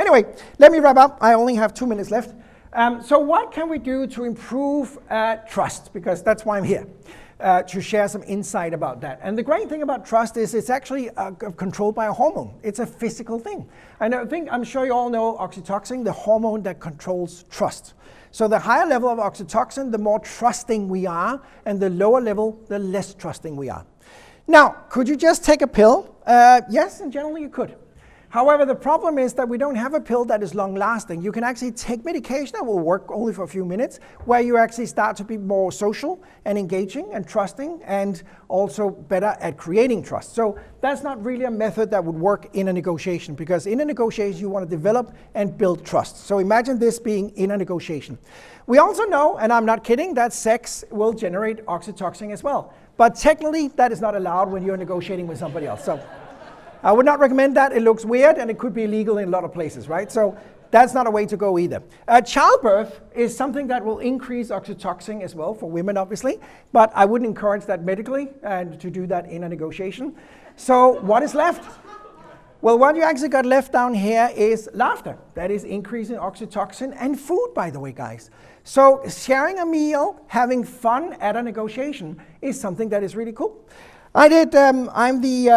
anyway, let me wrap up. I only have 2 minutes left. So what can we do to improve trust? Because that's why I'm here, to share some insight about that. And the great thing about trust is it's actually controlled by a hormone. It's a physical thing. I'm sure you all know oxytocin, the hormone that controls trust. So the higher level of oxytocin, the more trusting we are, and the lower level, the less trusting we are. Now, could you just take a pill? Yes, and generally you could. However, the problem is that we don't have a pill that is long-lasting. You can actually take medication that will work only for a few minutes, where you actually start to be more social and engaging and trusting, and also better at creating trust. So that's not really a method that would work in a negotiation, because in a negotiation you want to develop and build trust. So imagine this being in a negotiation. We also know, and I'm not kidding, that sex will generate oxytocin as well. But technically that is not allowed when you're negotiating with somebody else. So I would not recommend that. It looks weird and it could be illegal in a lot of places, right? So that's not a way to go either. Childbirth is something that will increase oxytocin as well for women, obviously, but I wouldn't encourage that medically and to do that in a negotiation. So what is left? Well, what you actually got left down here is laughter. That is increasing oxytocin, and food, by the way, guys. So sharing a meal, having fun at a negotiation is something that is really cool. I'm the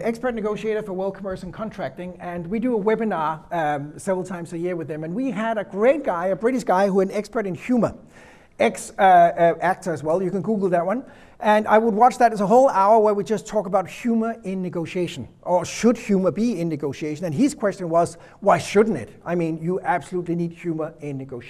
expert negotiator for World Commerce and Contracting, and we do a webinar several times a year with them. And we had a great guy, a British guy, who is an expert in humor, ex-actor as well. You can Google that one. And I would watch that as a whole hour where we just talk about humor in negotiation, or should humor be in negotiation? And his question was, why shouldn't it? I mean, you absolutely need humor in negotiation.